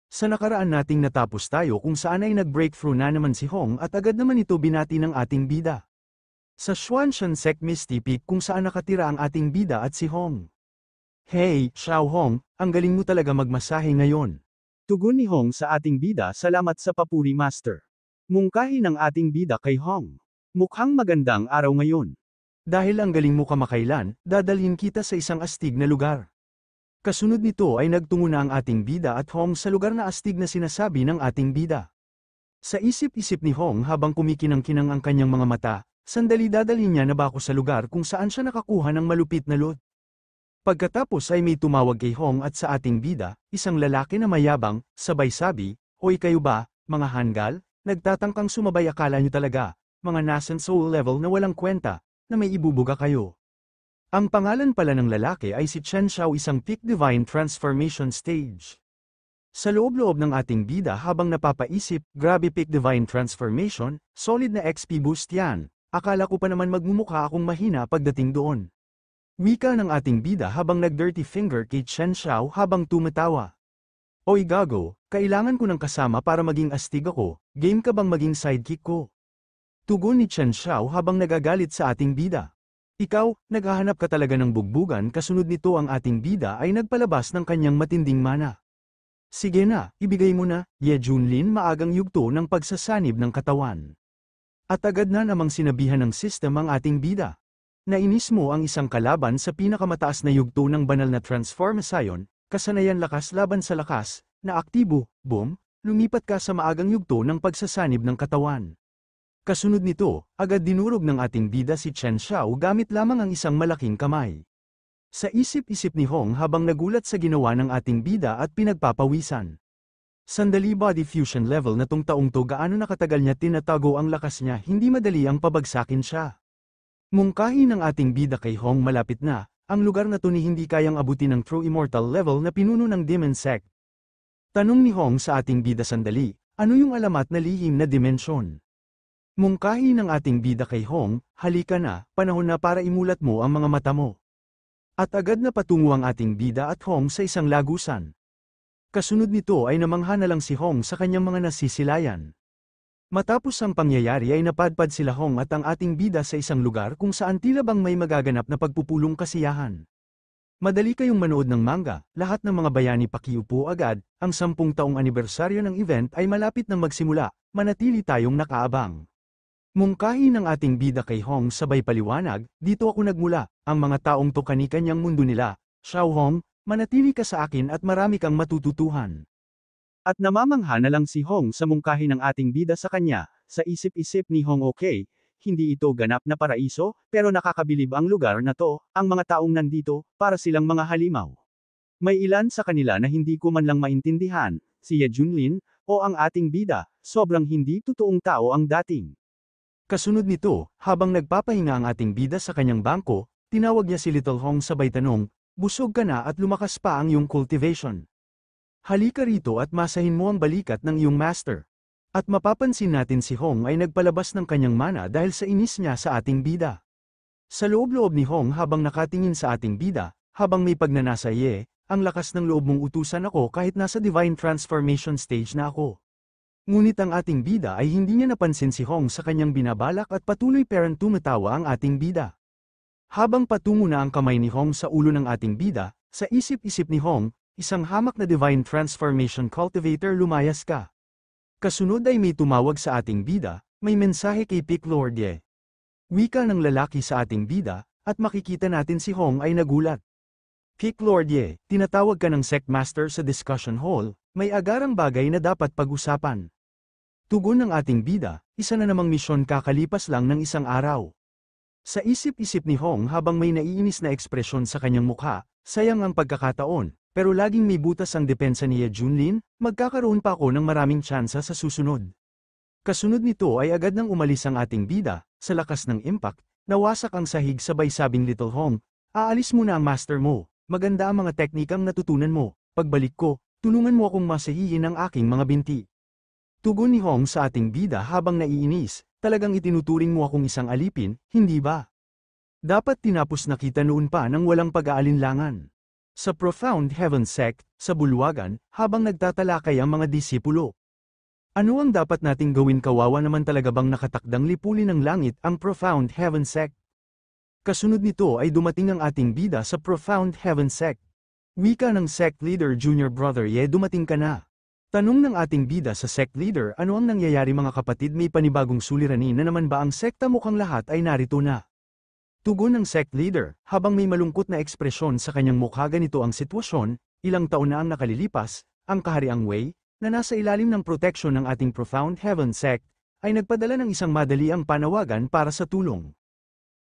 Sa nakaraan nating natapos tayo kung saan ay nag-breakthrough na naman si Hong at agad naman ito binati ng ating bida. Sa Xuanshan Sec Misty Peak kung saan nakatira ang ating bida at si Hong. Hey, Xiao Hong, ang galing mo talaga magmasahe ngayon. Tugon ni Hong sa ating bida, salamat sa papuri master. Mungkahi ng ating bida kay Hong. Mukhang magandang araw ngayon. Dahil ang galing mo kamakailan, dadalhin kita sa isang astig na lugar. Kasunod nito ay nagtungo na ang ating bida at Hong sa lugar na astig na sinasabi ng ating bida. Sa isip-isip ni Hong habang kumikinang-kinang ang kanyang mga mata, sandali dadalhin niya na ba ako sa lugar kung saan siya nakakuha ng malupit na loot. Pagkatapos ay may tumawag kay Hong at sa ating bida, isang lalaki na mayabang, sabay sabi, "Hoy kayo ba, mga hanggal, nagtatangkang sumabay akala nyo talaga, mga nascent soul level na walang kwenta, na may ibubuga kayo." Ang pangalan pala ng lalaki ay si Chen Xiao, isang peak divine transformation stage. Sa loob-loob ng ating bida habang napapaisip, grabe peak divine transformation, solid na XP boost yan, akala ko pa naman magmumukha akong mahina pagdating doon. Wika ng ating bida habang nag-dirty finger kay Chen Xiao habang tumatawa. Oy gago, kailangan ko ng kasama para maging astig ako, game ka bang maging sidekick ko? Tugon ni Chen Xiao habang nagagalit sa ating bida. Ikaw, naghahanap ka talaga ng bugbugan. Kasunod nito ang ating bida ay nagpalabas ng kanyang matinding mana. Sige na, ibigay mo na, Ye Junlin, maagang yugto ng pagsasanib ng katawan. At agad na namang sinabihan ng system ang ating bida. Nainis mo ang isang kalaban sa pinakamataas na yugto ng banal na transformation, kasanayan lakas laban sa lakas, na aktibo, boom, lumipat ka sa maagang yugto ng pagsasanib ng katawan. Kasunod nito, agad dinurog ng ating bida si Chen Xiao gamit lamang ang isang malaking kamay. Sa isip-isip ni Hong habang nagulat sa ginawa ng ating bida at pinagpapawisan. Sandali, body fusion level na tong taong to, gaano nakatagal niya tinatago ang lakas niya, hindi madali ang pabagsakin siya. Mungkahi ng ating bida kay Hong, malapit na, ang lugar na to ni hindi kayang abutin ng true immortal level na pinuno ng Demon Sect. Tanong ni Hong sa ating bida, sandali, ano yung alamat na lihim na dimensyon? Mungkahi ng ating bida kay Hong, halika na, panahon na para imulat mo ang mga mata mo. At agad na patungo ang ating bida at Hong sa isang lagusan. Kasunod nito ay namangha na lang si Hong sa kanyang mga nasisilayan. Matapos ang pangyayari ay napadpad sila Hong at ang ating bida sa isang lugar kung saan tila bang may magaganap na pagpupulong kasiyahan. Madali kayong manood ng manga, lahat ng mga bayani pakiupo agad, ang 10 taong anibersaryo ng event ay malapit nang magsimula, manatili tayong nakaabang. Mungkahi ng ating bida kay Hong sabay paliwanag, dito ako nagmula, ang mga taong to kani-kanyang mundo nila, Xiao Hong, manatili ka sa akin at marami kang matututuhan. At namamangha na lang si Hong sa mungkahi ng ating bida sa kanya, sa isip-isip ni Hong, okay, hindi ito ganap na paraiso, pero nakakabilib ang lugar na to, ang mga taong nandito, para silang mga halimaw. May ilan sa kanila na hindi ko man lang maintindihan, si Ye Junlin, o ang ating bida, sobrang hindi totoong tao ang dating. Kasunod nito, habang nagpapahinga ang ating bida sa kanyang bangko, tinawag niya si Little Hong sabay tanong, busog ka na at lumakas pa ang iyong cultivation. Halika rito at masahin mo ang balikat ng iyong master. At mapapansin natin si Hong ay nagpalabas ng kanyang mana dahil sa inis niya sa ating bida. Sa loob-loob ni Hong habang nakatingin sa ating bida, habang may pagnanasa, Ye, ang lakas ng loob mong utusan ako kahit nasa divine transformation stage na ako. Ngunit ang ating bida ay hindi niya napansin si Hong sa kanyang binabalak at patuloy parang tumatawa ang ating bida. Habang patungo na ang kamay ni Hong sa ulo ng ating bida, sa isip-isip ni Hong, isang hamak na divine transformation cultivator, lumayas ka. Kasunod ay may tumawag sa ating bida, may mensahe kay Peak Lord Ye. Wika ng lalaki sa ating bida, at makikita natin si Hong ay nagulat. Peak Lord Ye, tinatawag ka ng Sect Master sa discussion hall, may agarang bagay na dapat pag-usapan. Tugon ng ating bida, isa na namang misyon kakalipas lang ng isang araw. Sa isip-isip ni Hong habang may naiinis na ekspresyon sa kanyang mukha, sayang ang pagkakataon, pero laging may butas ang depensa ni Ye Junlin, magkakaroon pa ako ng maraming tsansa sa susunod. Kasunod nito ay agad nang umalis ang ating bida, sa lakas ng impact, nawasak ang sahig sabay sabing Little Hong, aalis muna ang master mo, maganda ang mga teknikang natutunan mo, pagbalik ko, tulungan mo akong masahihin ang aking mga binti. Tugon ni Hong sa ating bida habang naiinis, talagang itinuturing mo akong isang alipin, hindi ba? Dapat tinapos na kita noon pa nang walang pag-aalinlangan. Sa Profound Heaven Sect, sa bulwagan, habang nagtatalakay ang mga disipulo. Ano ang dapat nating gawin? Kawawa naman talaga bang nakatakdang lipulin ng langit ang Profound Heaven Sect? Kasunod nito ay dumating ang ating bida sa Profound Heaven Sect. Wika ng sect leader Junior Brother Ye, dumating ka na. Tanong ng ating bida sa sect leader, ano ang nangyayari mga kapatid? May panibagong suliranin na naman ba ang sekta? Mukhang lahat ay narito na. Tugon ng sect leader, habang may malungkot na ekspresyon sa kanyang mukha. Ganito ang sitwasyon, ilang taon na ang nakalilipas, ang kahariang Wei, na nasa ilalim ng proteksyon ng ating Profound Heaven Sect, ay nagpadala ng isang madaliang panawagan para sa tulong.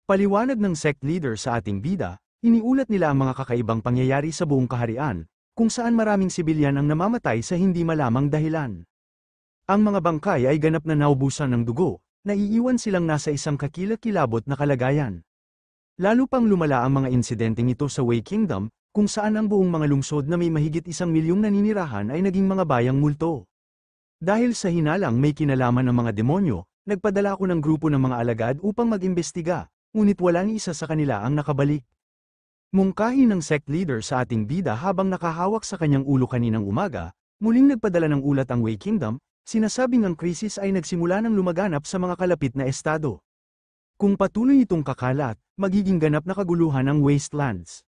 Paliwanag ng sect leader sa ating bida, iniulat nila ang mga kakaibang pangyayari sa buong kaharian, kung saan maraming sibilyan ang namamatay sa hindi malamang dahilan. Ang mga bangkay ay ganap na naubusan ng dugo, naiiwan silang nasa isang kakilakilabot na kalagayan. Lalo pang lumala ang mga insidenteng ito sa Wei Kingdom, kung saan ang buong mga lungsod na may mahigit 1,000,000 naninirahan ay naging mga bayang multo. Dahil sa hinalang may kinalaman ng mga demonyo, nagpadala ako ng grupo ng mga alagad upang mag-imbestiga, ngunit wala ni isa sa kanila ang nakabalik. Mungkahi ng sect leader sa ating bida habang nakahawak sa kanyang ulo kaninang umaga, muling nagpadala ng ulat ang Wei Kingdom, sinasabing ang krisis ay nagsimula ng lumaganap sa mga kalapit na estado. Kung patuloy itong kakalat, magiging ganap na kaguluhan ang wastelands.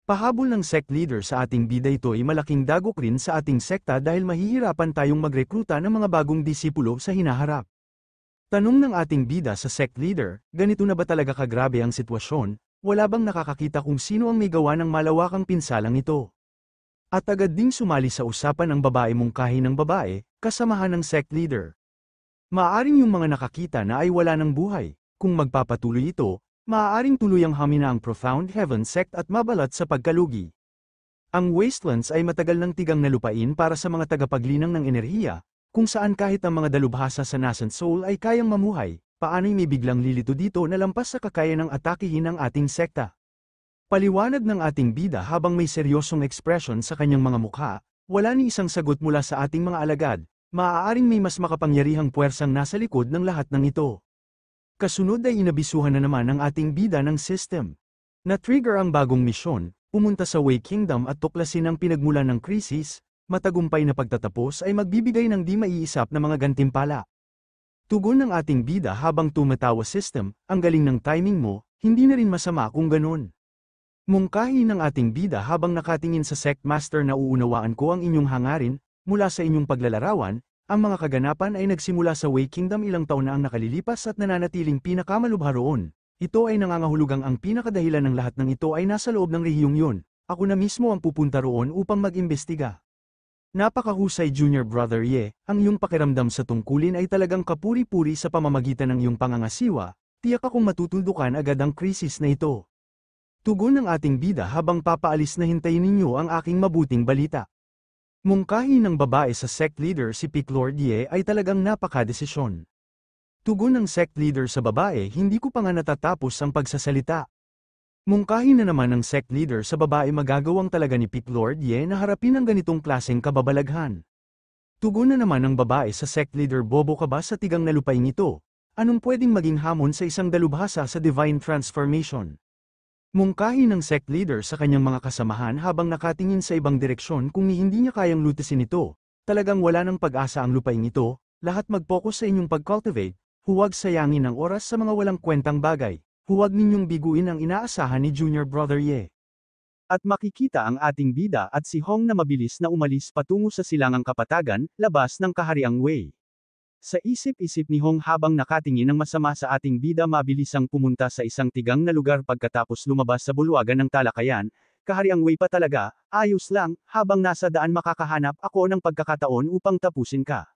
Pahabol ng sect leader sa ating bida, ito ay malaking dagok rin sa ating sekta dahil mahihirapan tayong magrekruta ng mga bagong disipulo sa hinaharap. Tanong ng ating bida sa sect leader, ganito na ba talaga kagrabe ang sitwasyon? Wala bang nakakakita kung sino ang may gawa ng malawakang pinsalang ito? At agad ding sumali sa usapan ang babae mungkahi ng babae, kasamahan ng sect leader. Maaaring yung mga nakakita na ay wala ng buhay. Kung magpapatuloy ito, maaaring tuluyang hamina ang Profound Heaven Sect at mabalat sa pagkalugi. Ang wastelands ay matagal ng tigang na lupain para sa mga tagapaglinang ng enerhiya, kung saan kahit ang mga dalubhasa sa nascent soul ay kayang mamuhay. Paano'y may biglang lilito dito na lampas sa kakaya ng atakihin ng ating sekta? Paliwanag ng ating bida habang may seryosong ekspresyon sa kanyang mga mukha, wala ni isang sagot mula sa ating mga alagad, maaaring may mas makapangyarihang puwersang nasa likod ng lahat ng ito. Kasunod ay inabisuhan na naman ng ating bida ng system. Na-trigger ang bagong misyon, pumunta sa Wei Kingdom at tuklasin ang pinagmulan ng krisis, matagumpay na pagtatapos ay magbibigay ng di maiisap na mga gantimpala. Tugon ng ating bida habang tumatawa, system, ang galing ng timing mo, hindi na rin masama kung ganun. Mungkahi ng ating bida habang nakatingin sa sect master na uunawaan ko ang inyong hangarin, mula sa inyong paglalarawan, ang mga kaganapan ay nagsimula sa Wei Kingdom ilang taon na ang nakalilipas at nananatiling pinakamalubha roon. Ito ay nangangahulugang ang pinakadahilan ng lahat ng ito ay nasa loob ng rehiyong yun. Ako na mismo ang pupunta roon upang mag-imbestiga. Napakahusay Junior Brother Ye, ang iyong pakiramdam sa tungkulin ay talagang kapuri-puri sa pamamagitan ng iyong pangangasiwa, tiyak akong matutuldukan agad ang krisis na ito. Tugon ng ating bida habang papaalis na hintayin ninyo ang aking mabuting balita. Mungkahi ng babae sa sect leader si Peak Lord Ye ay talagang napakadesisyon. Tugon ng sect leader sa babae, hindi ko pa nga natatapos ang pagsasalita. Mungkahi na naman ng sect leader sa babae, magagawang talaga ni Peak Lord Ye na harapin ang ganitong klaseng kababalaghan. Tugon na naman ng babae sa sect leader, bobo ka ba sa tigang na lupaing ito? Anong pwedeng maging hamon sa isang dalubhasa sa divine transformation? Mungkahi ng sect leader sa kanyang mga kasamahan habang nakatingin sa ibang direksyon, kung hindi niya kayang lutasin ito, talagang wala ng pag-asa ang lupaing ito, lahat mag-focus sa inyong pag-cultivate, huwag sayangin ang oras sa mga walang kwentang bagay. Huwag ninyong biguin ang inaasahan ni Junior Brother Ye. At makikita ang ating bida at si Hong na mabilis na umalis patungo sa silangang kapatagan, labas ng kahariang Wei. Sa isip-isip ni Hong habang nakatingin ng masama sa ating bida, mabilisang pumunta sa isang tigang na lugar pagkatapos lumabas sa bulwagan ng talakayan. Kahariang Wei pa talaga, ayos lang, habang nasa daan makakahanap ako ng pagkakataon upang tapusin ka.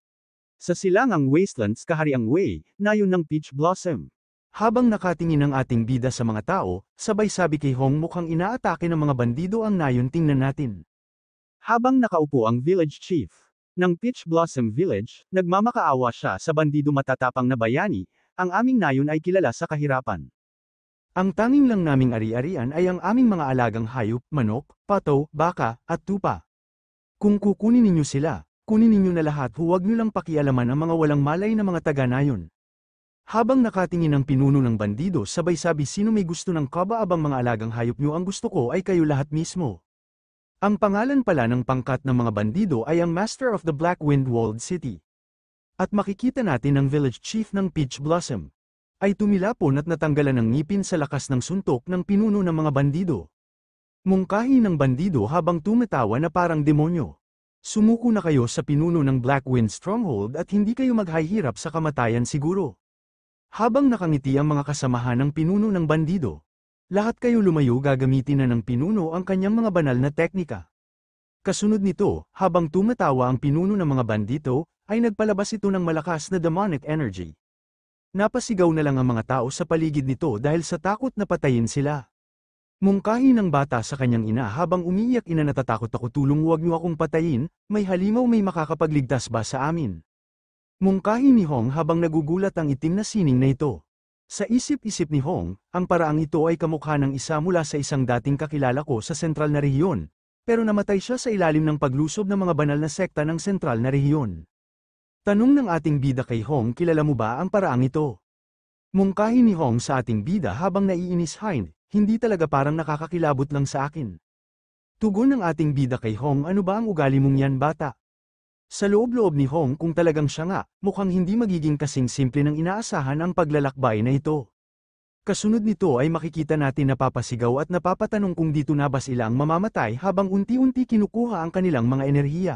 Sa silangang wastelands kahariang Wei, nayon ng Peach Blossom. Habang nakatingin ang ating bida sa mga tao, sabay sabi kay Hong, mukhang inaatake ng mga bandido ang nayon, tingnan natin. Habang nakaupo ang village chief ng Peach Blossom Village, nagmamakaawa siya sa bandido. Matatapang na bayani, ang aming nayon ay kilala sa kahirapan. Ang tanging lang naming ari-arian ay ang aming mga alagang hayop, manok, pato, baka, at tupa. Kung kukunin ninyo sila, kunin ninyo na lahat, huwag nyo lang pakialaman ang mga walang malay na mga taga-nayon. Habang nakatingin ang pinuno ng bandido, sabay sabi, sino may gusto ng kaba-abang mga alagang hayop nyo? Ang gusto ko ay kayo lahat mismo. Ang pangalan pala ng pangkat ng mga bandido ay ang Master of the Black Wind Walled City. At makikita natin ang village chief ng Peach Blossom ay tumilapon at natanggalan ng ngipin sa lakas ng suntok ng pinuno ng mga bandido. Mungkahi ng bandido habang tumatawa na parang demonyo. Sumuko na kayo sa pinuno ng Black Wind Stronghold at hindi kayo maghahirap sa kamatayan siguro. Habang nakangiti ang mga kasamahan ng pinuno ng bandido, lahat kayo lumayo gagamitin na ng pinuno ang kanyang mga banal na teknika. Kasunod nito, habang tumatawa ang pinuno ng mga bandito, ay nagpalabas ito ng malakas na demonic energy. Napasigaw na lang ang mga tao sa paligid nito dahil sa takot na patayin sila. Mungkahi ng bata sa kanyang ina habang umiiyak, ina, natatakot ako, tulong, huwag niyo akong patayin, may halimaw, may makakapagligtas ba sa amin? Mungkahi ni Hong habang nagugulat ang itim na sining na ito. Sa isip-isip ni Hong, ang paraang ito ay kamukha ng isa mula sa isang dating kakilala ko sa sentral na rehiyon, pero namatay siya sa ilalim ng paglusob ng mga banal na sekta ng sentral na rehiyon. Tanong ng ating bida kay Hong, kilala mo ba ang paraang ito? Mungkahi ni Hong sa ating bida habang naiinis, hindi talaga, parang nakakakilabot lang sa akin. Tugon ng ating bida kay Hong, ano ba ang ugali mong yan, bata? Sa loob-loob ni Hong, kung talagang siya nga, mukhang hindi magiging kasing simple ng inaasahan ang paglalakbay na ito. Kasunod nito ay makikita natin napapasigaw at napapatanong kung dito na ba sila ang mamamatay habang unti-unti kinukuha ang kanilang mga enerhiya.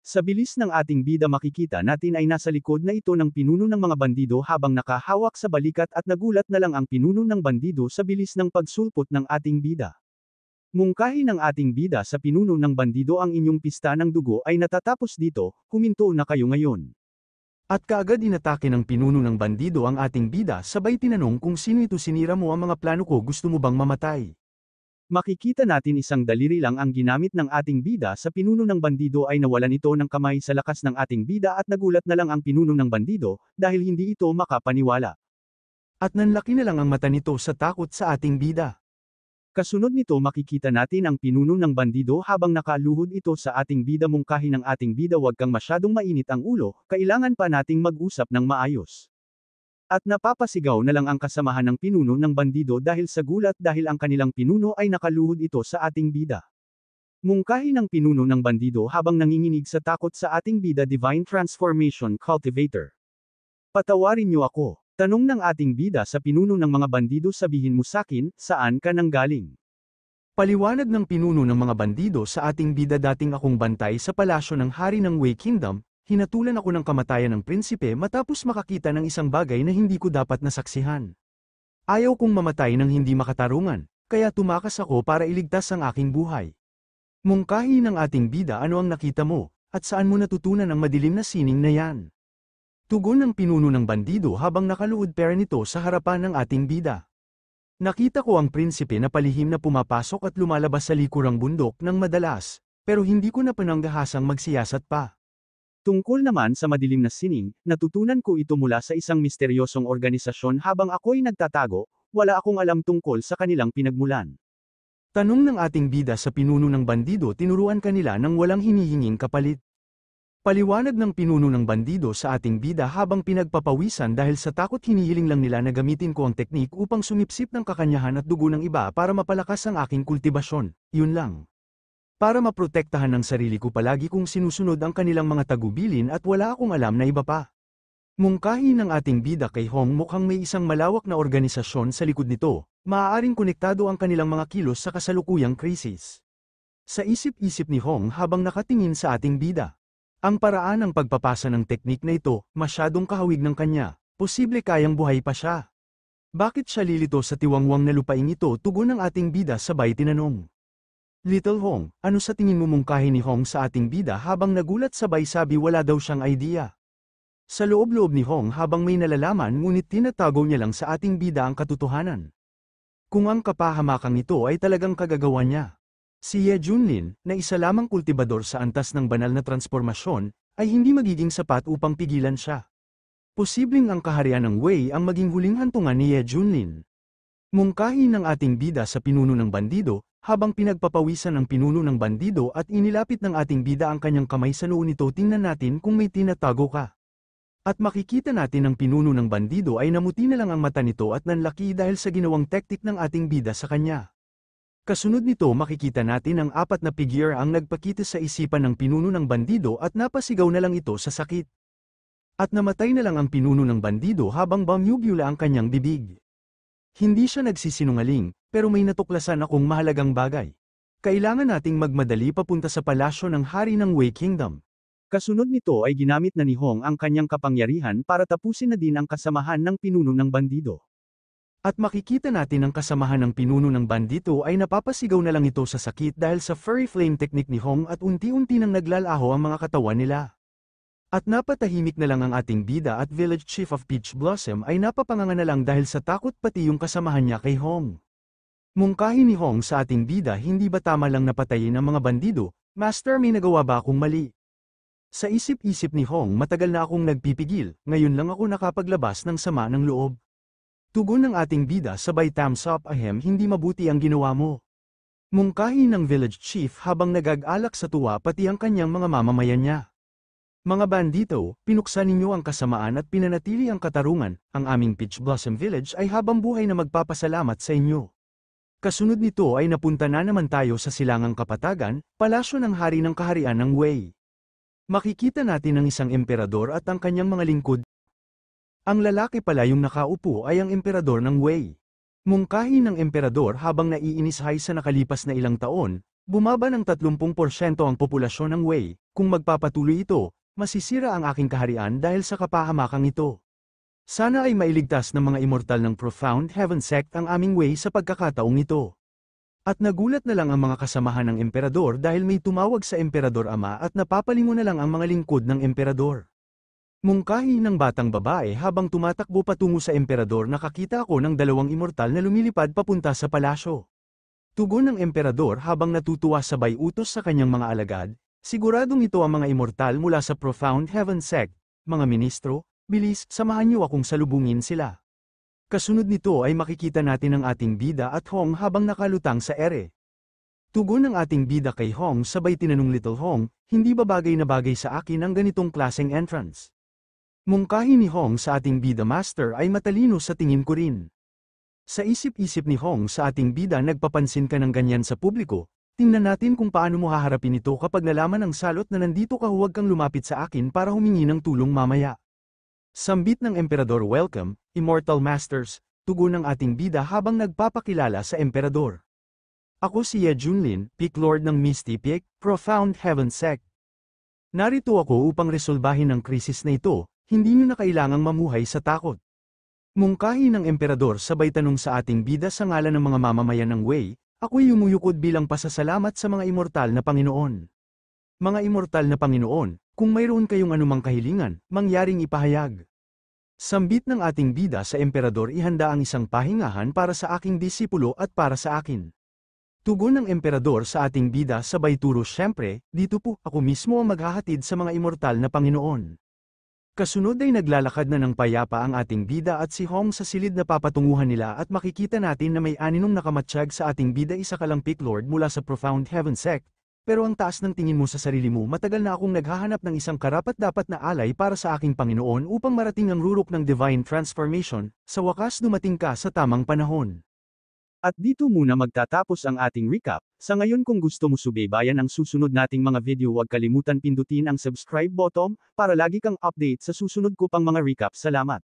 Sa bilis ng ating bida makikita natin ay nasa likod na ito ng pinuno ng mga bandido habang nakahawak sa balikat at nagulat na lang ang pinuno ng bandido sa bilis ng pagsulpot ng ating bida. Mungkahi ng ating bida sa pinuno ng bandido, ang inyong pista ng dugo ay natatapos dito, huminto na kayo ngayon. At kaagad inatake ng pinuno ng bandido ang ating bida, sabay tinanong kung sino ito, sinira mo ang mga plano ko, gusto mo bang mamatay? Makikita natin isang daliri lang ang ginamit ng ating bida sa pinuno ng bandido ay nawalan ito ng kamay sa lakas ng ating bida at nagulat na lang ang pinuno ng bandido dahil hindi ito makapaniwala. At nanlaki na lang ang mata nito sa takot sa ating bida. Kasunod nito makikita natin ang pinuno ng bandido habang nakaluhod ito sa ating bida. Mungkahi ng ating bida, huwag kang masyadong mainit ang ulo, kailangan pa nating mag-usap ng maayos. At napapasigaw na lang ang kasamahan ng pinuno ng bandido dahil sa gulat dahil ang kanilang pinuno ay nakaluhod ito sa ating bida. Mungkahi ng pinuno ng bandido habang nanginginig sa takot sa ating bida, Divine Transformation Cultivator. Patawarin niyo ako. Tanong ng ating bida sa pinuno ng mga bandido, sabihin mo sakin, saan ka nanggaling? Paliwanag ng pinuno ng mga bandido sa ating bida, dating akong bantay sa palasyo ng hari ng Wei Kingdom, hinatulan ako ng kamatayan ng prinsipe matapos makakita ng isang bagay na hindi ko dapat nasaksihan. Ayaw kong mamatay ng hindi makatarungan, kaya tumakas ako para iligtas ang aking buhay. Mungkahi ng ating bida, ano ang nakita mo, at saan mo natutunan ang madilim na sining na yan? Tugon ng pinuno ng bandido habang nakaluhod pera nito sa harapan ng ating bida. Nakita ko ang prinsipe na palihim na pumapasok at lumalabas sa likurang bundok ng madalas, pero hindi ko na pananggahasang magsiyasat pa. Tungkol naman sa madilim na sining, natutunan ko ito mula sa isang misteryosong organisasyon habang ako'y nagtatago, wala akong alam tungkol sa kanilang pinagmulan. Tanong ng ating bida sa pinuno ng bandido, tinuruan kanila ng walang hinihinging kapalit. Paliwanag ng pinuno ng bandido sa ating bida habang pinagpapawisan dahil sa takot, hinihiling lang nila na gamitin ko ang teknik upang sumipsip ng kakanyahan at dugo ng iba para mapalakas ang aking kultibasyon, yun lang. Para maprotektahan ng sarili ko palagi kong sinusunod ang kanilang mga tagubilin at wala akong alam na iba pa. Mungkahi ng ating bida kay Hong, mukhang may isang malawak na organisasyon sa likod nito, maaaring konektado ang kanilang mga kilos sa kasalukuyang krisis. Sa isip-isip ni Hong habang nakatingin sa ating bida. Ang paraan ng pagpapasa ng teknik na ito, masyadong kahawig ng kanya, posible kayang buhay pa siya. Bakit siya lilito sa tiwangwang na lupaing ito? Tugon ng ating bida sabay tinanong. Little Hong, ano sa tingin mo? Mungkahi ni Hong sa ating bida habang nagulat sabay sabi wala daw siyang idea. Sa loob-loob ni Hong habang may nalalaman ngunit tinatago niya lang sa ating bida ang katotohanan. Kung ang kapahamakang ito ay talagang kagagawa niya. Si Ye Junlin, na isa lamang kultibador sa antas ng banal na transformasyon, ay hindi magiging sapat upang pigilan siya. Posibleng ang kaharian ng Wei ang maging huling hantungan ni Ye Junlin. Mungkahi ng ating bida sa pinuno ng bandido, habang pinagpapawisan ng pinuno ng bandido at inilapit ng ating bida ang kanyang kamay sa noo nito, tingnan natin kung may tinatago ka. At makikita natin ang pinuno ng bandido ay namuti na lang ang mata nito at nanlaki dahil sa ginawang teknik ng ating bida sa kanya. Kasunod nito makikita natin ang apat na figure ang nagpakita sa isipan ng pinuno ng bandido at napasigaw na lang ito sa sakit. At namatay na lang ang pinuno ng bandido habang bumubula ang kanyang bibig. Hindi siya nagsisinungaling, pero may natuklasan akong mahalagang bagay. Kailangan nating magmadali papunta sa palasyo ng hari ng Wei Kingdom. Kasunod nito ay ginamit na ni Hong ang kanyang kapangyarihan para tapusin na din ang kasamahan ng pinuno ng bandido. At makikita natin ang kasamahan ng pinuno ng bandito ay napapasigaw na lang ito sa sakit dahil sa furry flame technique ni Hong at unti-unti nang naglalaho ang mga katawan nila. At napatahimik na lang ang ating bida at village chief of Peach Blossom ay napapanganga na lang dahil sa takot pati yung kasamahan niya kay Hong. Mungkahi ni Hong sa ating bida, hindi ba tama lang napatayin ang mga bandido? Master, may nagawa ba akong mali? Sa isip-isip ni Hong, matagal na akong nagpipigil, ngayon lang ako nakapaglabas ng sama ng loob. Tugon ng ating bida sabay thumbs up, ahem, hindi mabuti ang ginawa mo. Mungkahi ng village chief habang nagag-alak sa tuwa pati ang kanyang mga mamamayan niya. Mga bandito, pinuksan ninyo ang kasamaan at pinanatili ang katarungan, ang aming Peach Blossom Village ay habang buhay na magpapasalamat sa inyo. Kasunod nito ay napunta na naman tayo sa Silangang Kapatagan, palasyo ng hari ng kaharian ng Wei. Makikita natin ang isang emperador at ang kanyang mga lingkod. Ang lalaki pala yung nakaupo ay ang emperador ng Wei. Mungkahi ng emperador habang naiinishay sa nakalipas na ilang taon, bumaba ng 30% ang populasyon ng Wei. Kung magpapatuloy ito, masisira ang aking kaharian dahil sa kapahamakang ito. Sana ay mailigtas ng mga immortal ng Profound Heaven Sect ang aming Wei sa pagkakataong ito. At nagulat na lang ang mga kasamahan ng emperador dahil may tumawag sa emperador ama at napapalingon na lang ang mga lingkod ng emperador. Mungkahi ng batang babae habang tumatakbo patungo sa emperador, nakakita ako ng dalawang immortal na lumilipad papunta sa palasyo. Tugon ng emperador habang natutuwa sabay utos sa kanyang mga alagad, siguradong ito ang mga immortal mula sa Profound Heaven Sect, mga ministro, bilis, samahan niyo akong salubungin sila. Kasunod nito ay makikita natin ang ating bida at Hong habang nakalutang sa ere. Tugon ng ating bida kay Hong sabay tinanong Little Hong, hindi ba bagay na bagay sa akin ang ganitong klaseng entrance? Mungkahi ni Hong sa ating bida, master, ay matalino sa tingin ko rin. Sa isip-isip ni Hong sa ating bida, nagpapansin ka ng ganyan sa publiko, tingnan natin kung paano mo haharapin ito kapag nalaman ng salot na nandito ka, huwag kang lumapit sa akin para humingi ng tulong mamaya. Sambit ng emperador, welcome, immortal masters, tugon ng ating bida habang nagpapakilala sa emperador. Ako si Ye Junlin, Peak Lord ng Misty Peak, Profound Heaven Sect. Narito ako upang resolbahin ang krisis na ito. Hindi nyo na kailangang mamuhay sa takot. Mungkahi ng emperador sabay tanong sa ating bida, sa ngalan ng mga mamamayan ng Wei, ako'y yumuyukod bilang pasasalamat sa mga immortal na Panginoon. Mga immortal na Panginoon, kung mayroon kayong anumang kahilingan, mangyaring ipahayag. Sambit ng ating bida sa emperador, ihanda ang isang pahingahan para sa aking disipulo at para sa akin. Tugon ng emperador sa ating bida sabay turo, syempre, dito po, ako mismo ang maghahatid sa mga immortal na Panginoon. Kasunod ay naglalakad na ng payapa ang ating bida at si Hong sa silid na papatunguhan nila at makikita natin na may aninong nakamatsyag sa ating bida, isa ka lang Peak Lord mula sa Profound Heaven Sect, pero ang taas ng tingin mo sa sarili mo, matagal na akong naghahanap ng isang karapat-dapat na alay para sa aking Panginoon upang marating ang rurok ng Divine Transformation, sa wakas dumating ka sa tamang panahon. At dito muna magtatapos ang ating recap. Sa ngayon, kung gusto mo subaybayan ang susunod nating mga video, huwag kalimutan pindutin ang subscribe button para lagi kang update sa susunod ko pang mga recap. Salamat!